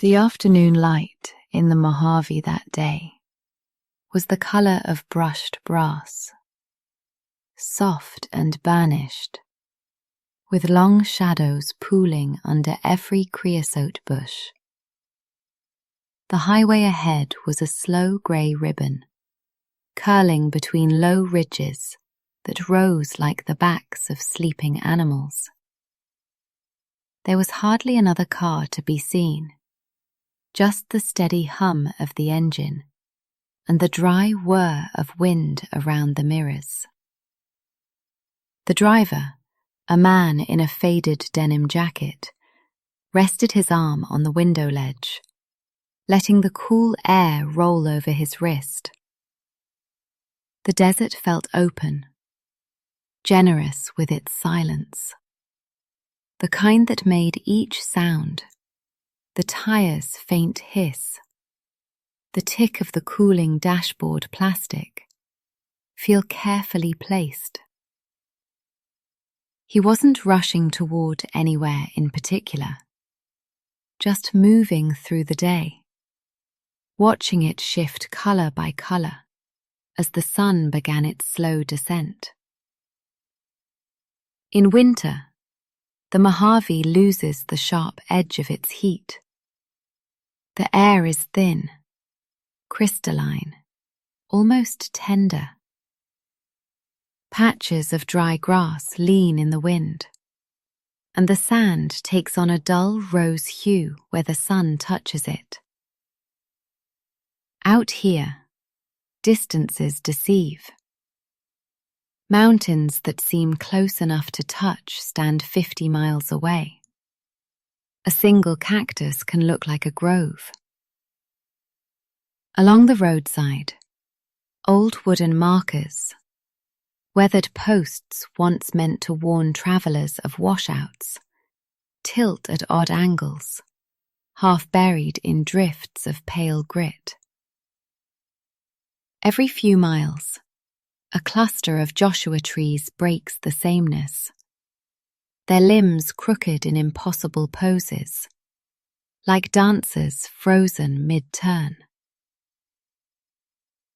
The afternoon light in the Mojave that day was the color of brushed brass, soft and burnished, with long shadows pooling under every creosote bush. The highway ahead was a slow grey ribbon, curling between low ridges that rose like the backs of sleeping animals. There was hardly another car to be seen, just the steady hum of the engine and the dry whir of wind around the mirrors. The driver, a man in a faded denim jacket, rested his arm on the window ledge, letting the cool air roll over his wrist. The desert felt open, generous with its silence, the kind that made each sound, the tire's faint hiss, the tick of the cooling dashboard plastic, feel carefully placed. He wasn't rushing toward anywhere in particular, just moving through the day, watching it shift color by color as the sun began its slow descent. In winter, the Mojave loses the sharp edge of its heat. The air is thin, crystalline, almost tender. Patches of dry grass lean in the wind, and the sand takes on a dull rose hue where the sun touches it. Out here, distances deceive. Mountains that seem close enough to touch stand 50 miles away. A single cactus can look like a grove. Along the roadside, old wooden markers, weathered posts once meant to warn travelers of washouts, tilt at odd angles, half buried in drifts of pale grit. Every few miles, a cluster of Joshua trees breaks the sameness, their limbs crooked in impossible poses, like dancers frozen mid-turn.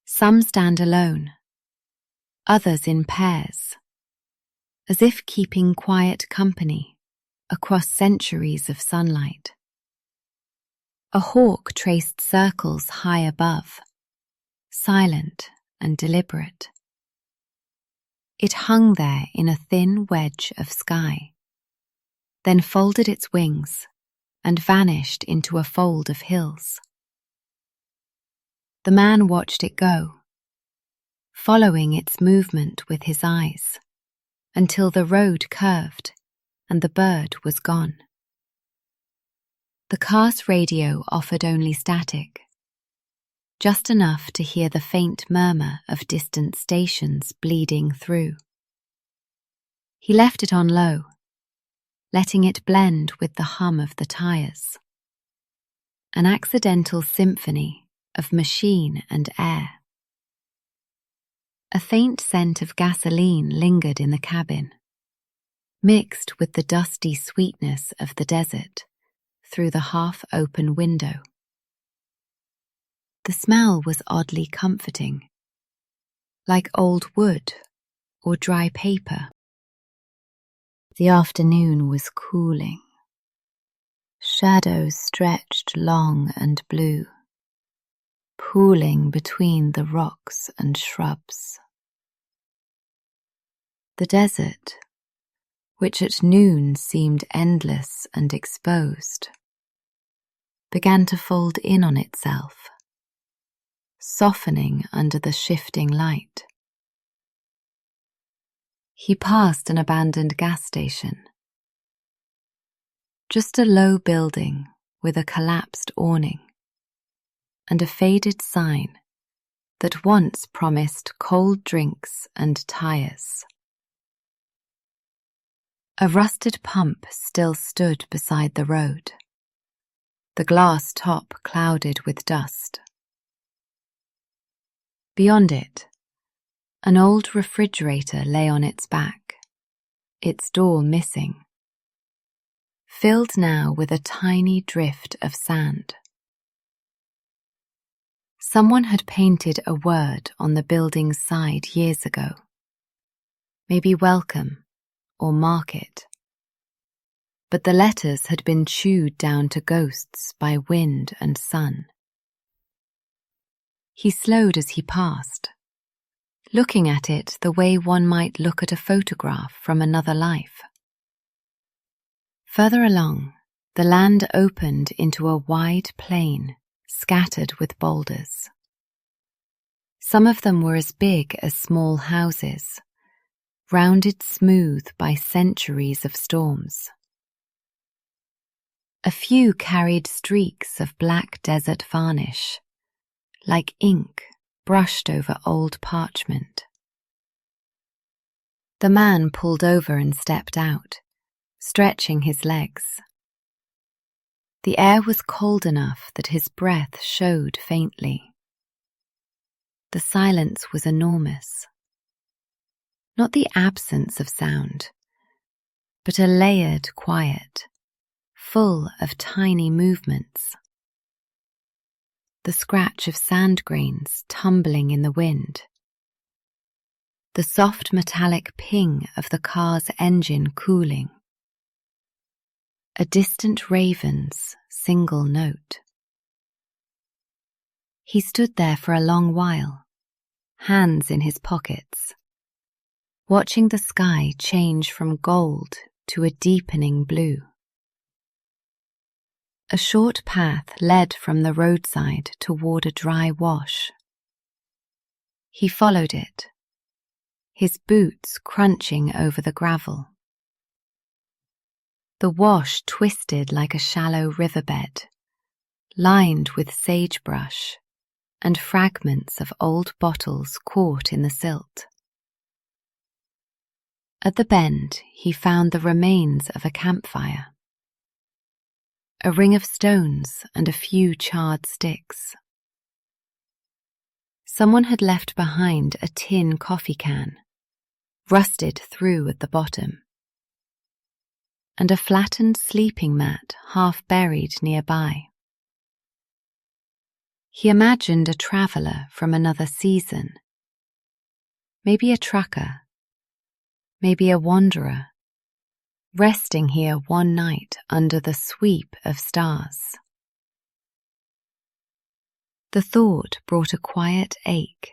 Some stand alone, others in pairs, as if keeping quiet company across centuries of sunlight. A hawk traced circles high above, silent and deliberate. It hung there in a thin wedge of sky, then folded its wings and vanished into a fold of hills. The man watched it go, following its movement with his eyes, until the road curved and the bird was gone. The car's radio offered only static, just enough to hear the faint murmur of distant stations bleeding through. He left it on low, letting it blend with the hum of the tires. An accidental symphony of machine and air. A faint scent of gasoline lingered in the cabin, mixed with the dusty sweetness of the desert through the half-open window. The smell was oddly comforting, like old wood or dry paper. The afternoon was cooling. Shadows stretched long and blue, pooling between the rocks and shrubs. The desert, which at noon seemed endless and exposed, began to fold in on itself, softening under the shifting light. He passed an abandoned gas station. Just a low building with a collapsed awning and a faded sign that once promised cold drinks and tires. A rusted pump still stood beside the road, the glass top clouded with dust. Beyond it, an old refrigerator lay on its back, its door missing. filled now with a tiny drift of sand. Someone had painted a word on the building's side years ago. Maybe welcome or market. But the letters had been chewed down to ghosts by wind and sun. He slowed as he passed, looking at it the way one might look at a photograph from another life. Further along, the land opened into a wide plain scattered with boulders. Some of them were as big as small houses, rounded smooth by centuries of storms. A few carried streaks of black desert varnish, like ink brushed over old parchment. The man pulled over and stepped out, stretching his legs. The air was cold enough that his breath showed faintly. The silence was enormous. Not the absence of sound, but a layered quiet, full of tiny movements. The scratch of sand grains tumbling in the wind. The soft metallic ping of the car's engine cooling. A distant raven's single note. He stood there for a long while, hands in his pockets, watching the sky change from gold to a deepening blue. A short path led from the roadside toward a dry wash. He followed it, his boots crunching over the gravel. The wash twisted like a shallow riverbed, lined with sagebrush and fragments of old bottles caught in the silt. At the bend, he found the remains of a campfire. A ring of stones and a few charred sticks. Someone had left behind a tin coffee can, rusted through at the bottom, and a flattened sleeping mat half buried nearby. He imagined a traveller from another season, maybe a trucker, maybe a wanderer, resting here one night under the sweep of stars. The thought brought a quiet ache,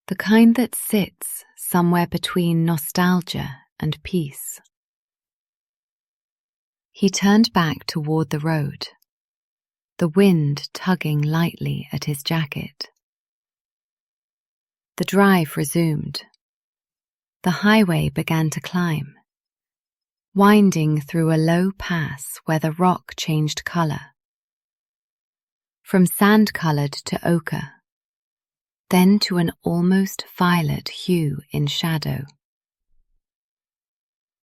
the kind that sits somewhere between nostalgia and peace. He turned back toward the road, the wind tugging lightly at his jacket. The drive resumed. The highway began to climb, winding through a low pass where the rock changed colour, from sand-coloured to ochre, then to an almost violet hue in shadow.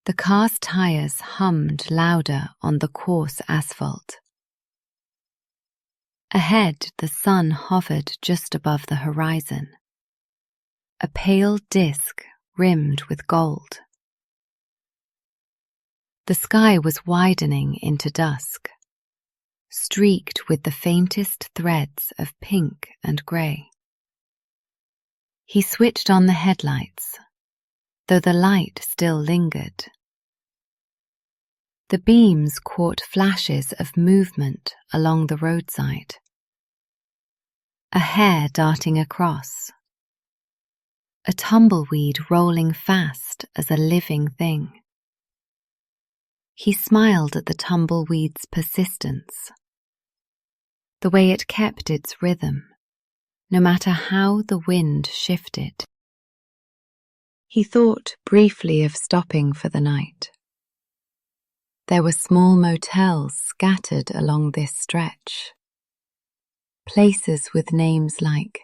The car's tyres hummed louder on the coarse asphalt. Ahead, the sun hovered just above the horizon, a pale disk rimmed with gold. The sky was widening into dusk, streaked with the faintest threads of pink and grey. He switched on the headlights, though the light still lingered. The beams caught flashes of movement along the roadside. A hare darting across, a tumbleweed rolling fast as a living thing. He smiled at the tumbleweed's persistence, the way it kept its rhythm, no matter how the wind shifted. He thought briefly of stopping for the night. There were small motels scattered along this stretch, places with names like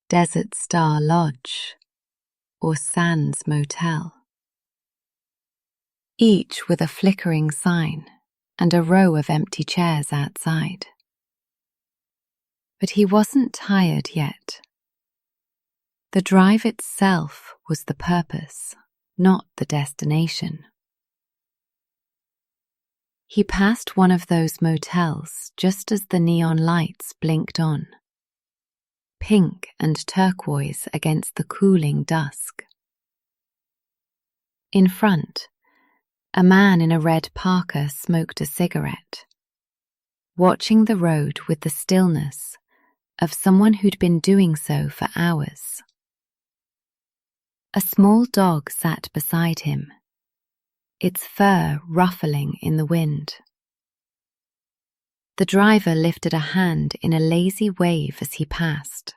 Desert Star Lodge or Sands Motel, each with a flickering sign and a row of empty chairs outside. But he wasn't tired yet. The drive itself was the purpose, not the destination. He passed one of those motels just as the neon lights blinked on, pink and turquoise against the cooling dusk. In front, a man in a red parka smoked a cigarette, watching the road with the stillness of someone who'd been doing so for hours. A small dog sat beside him, its fur ruffling in the wind. The driver lifted a hand in a lazy wave as he passed.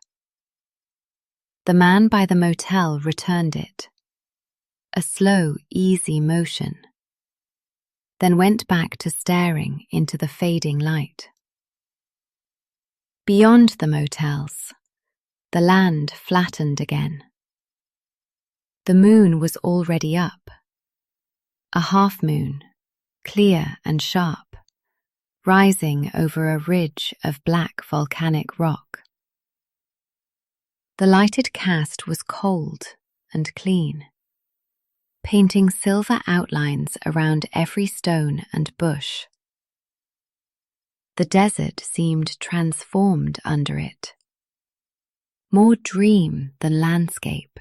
The man by the motel returned it, a slow, easy motion, then went back to staring into the fading light. Beyond the motels, the land flattened again. The moon was already up, a half-moon, clear and sharp, rising over a ridge of black volcanic rock. The lighted cast was cold and clean, painting silver outlines around every stone and bush. The desert seemed transformed under it, more dream than landscape.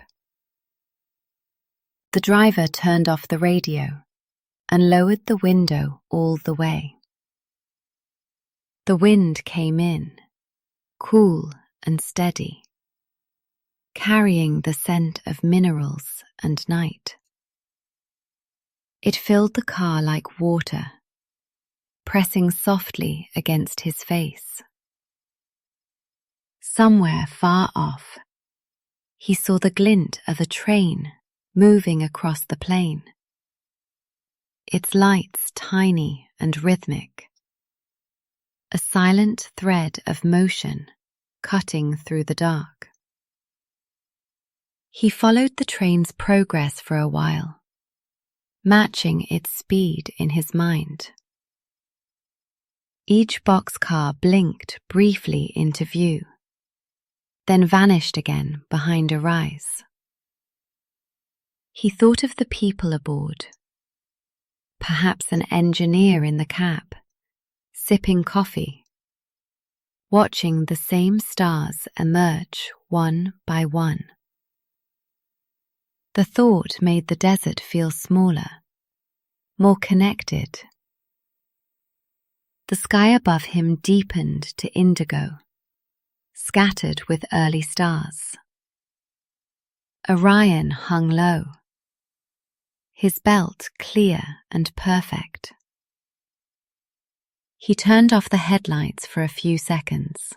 The driver turned off the radio and lowered the window all the way. The wind came in, cool and steady, carrying the scent of minerals and night. It filled the car like water, pressing softly against his face. Somewhere far off, he saw the glint of a train moving across the plain, its lights tiny and rhythmic, a silent thread of motion cutting through the dark. He followed the train's progress for a while, matching its speed in his mind. Each boxcar blinked briefly into view, then vanished again behind a rise. He thought of the people aboard, perhaps an engineer in the cab, sipping coffee, watching the same stars emerge one by one. The thought made the desert feel smaller, more connected. The sky above him deepened to indigo, scattered with early stars. Orion hung low, his belt clear and perfect. He turned off the headlights for a few seconds,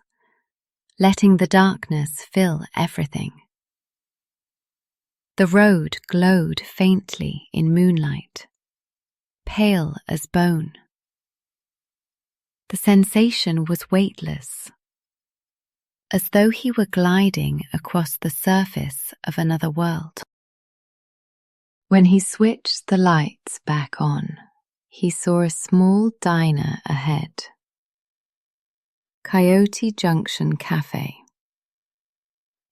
letting the darkness fill everything. The road glowed faintly in moonlight, pale as bone. The sensation was weightless, as though he were gliding across the surface of another world. When he switched the lights back on, he saw a small diner ahead. Coyote Junction Cafe,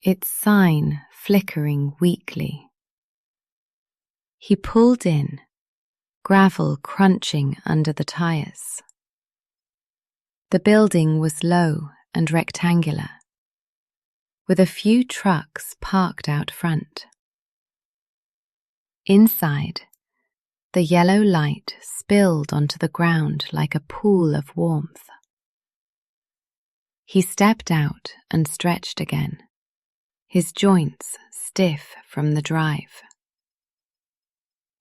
its sign flickering weakly. He pulled in, gravel crunching under the tires. The building was low and rectangular, with a few trucks parked out front. Inside, the yellow light spilled onto the ground like a pool of warmth. He stepped out and stretched again, his joints stiff from the drive.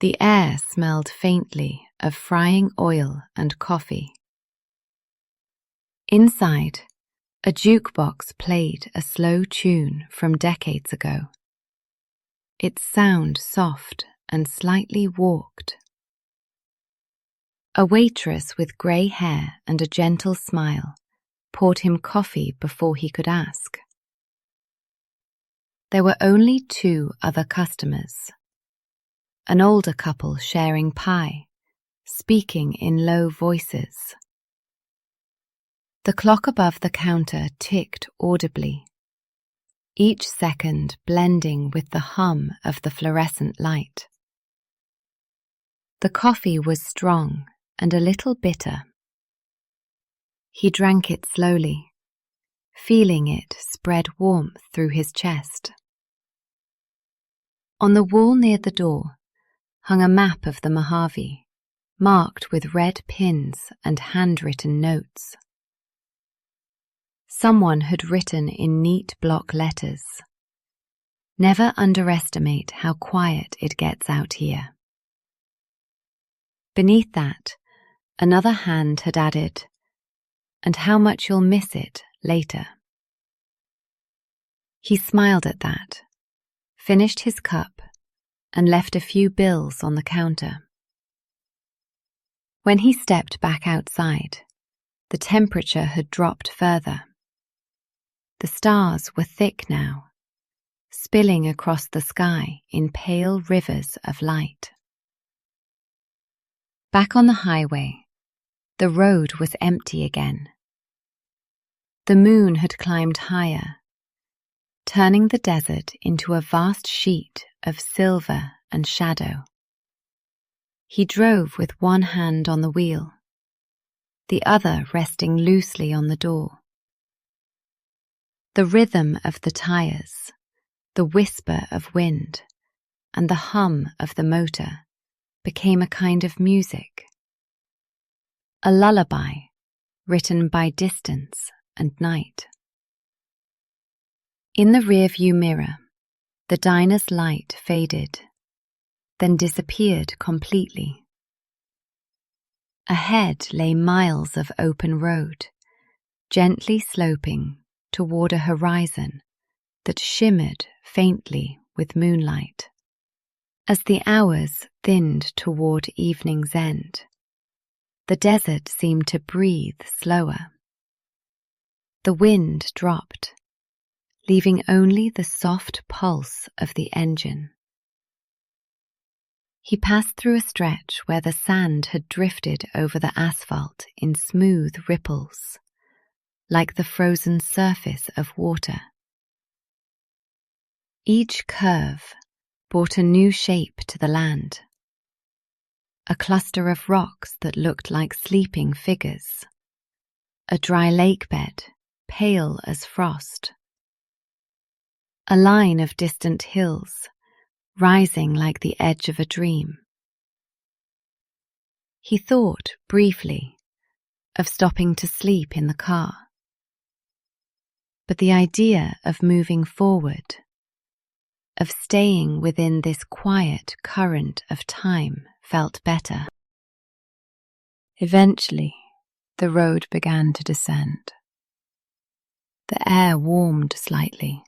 The air smelled faintly of frying oil and coffee. Inside, a jukebox played a slow tune from decades ago, its sound soft and slightly warped. A waitress with grey hair and a gentle smile poured him coffee before he could ask. There were only 2 other customers, an older couple sharing pie, speaking in low voices. The clock above the counter ticked audibly, each second blending with the hum of the fluorescent light. The coffee was strong and a little bitter. He drank it slowly, feeling it spread warmth through his chest. On the wall near the door hung a map of the Mojave, marked with red pins and handwritten notes. Someone had written in neat block letters, "Never underestimate how quiet it gets out here." Beneath that, another hand had added, "And how much you'll miss it later." He smiled at that, finished his cup, and left a few bills on the counter. When he stepped back outside, the temperature had dropped further. The stars were thick now, spilling across the sky in pale rivers of light. Back on the highway, the road was empty again. The moon had climbed higher, turning the desert into a vast sheet of silver and shadow. He drove with one hand on the wheel, the other resting loosely on the door. The rhythm of the tires, the whisper of wind, and the hum of the motor became a kind of music, a lullaby written by distance and night. In the rearview mirror, the diner's light faded, then disappeared completely. Ahead lay miles of open road, gently sloping toward a horizon that shimmered faintly with moonlight. As the hours thinned toward evening's end, the desert seemed to breathe slower. The wind dropped, leaving only the soft pulse of the engine. He passed through a stretch where the sand had drifted over the asphalt in smooth ripples, like the frozen surface of water. Each curve brought a new shape to the land, a cluster of rocks that looked like sleeping figures, a dry lake bed pale as frost, a line of distant hills rising like the edge of a dream. He thought briefly of stopping to sleep in the car, but the idea of moving forward, of staying within this quiet current of time, felt better. Eventually, the road began to descend. The air warmed slightly,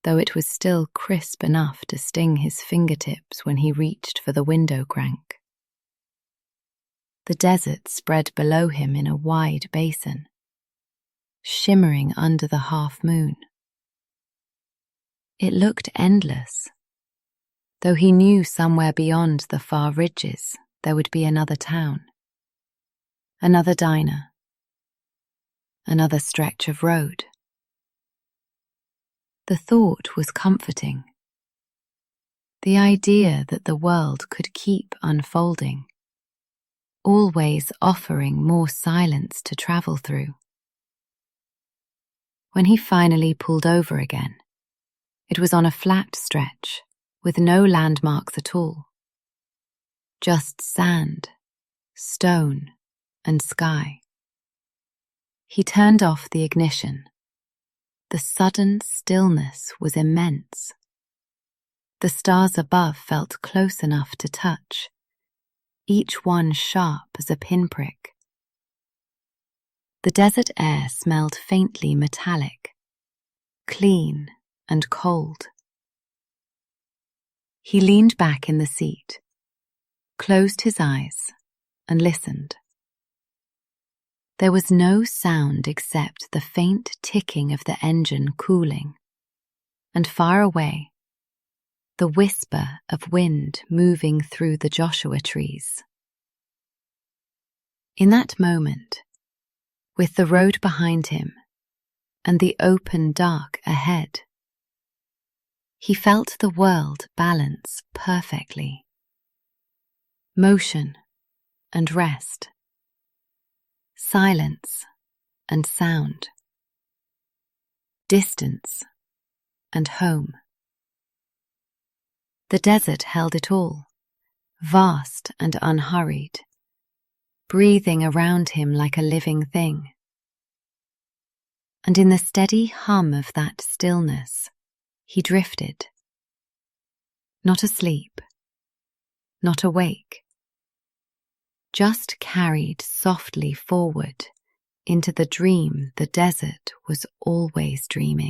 though it was still crisp enough to sting his fingertips when he reached for the window crank. The desert spread below him in a wide basin, shimmering under the half moon. It looked endless, though he knew somewhere beyond the far ridges there would be another town, another diner, another stretch of road. The thought was comforting. The idea that the world could keep unfolding, always offering more silence to travel through. When he finally pulled over again, it was on a flat stretch with no landmarks at all. Just sand, stone, and sky. He turned off the ignition. The sudden stillness was immense. The stars above felt close enough to touch, each one sharp as a pinprick. The desert air smelled faintly metallic, clean and cold. He leaned back in the seat, closed his eyes, and listened. There was no sound except the faint ticking of the engine cooling, and far away, the whisper of wind moving through the Joshua trees. In that moment, with the road behind him and the open dark ahead, he felt the world balance perfectly. Motion, and rest, silence and sound, distance and home. The desert held it all, vast and unhurried, breathing around him like a living thing. And in the steady hum of that stillness, he drifted, not asleep, not awake, just carried softly forward into the dream the desert was always dreaming.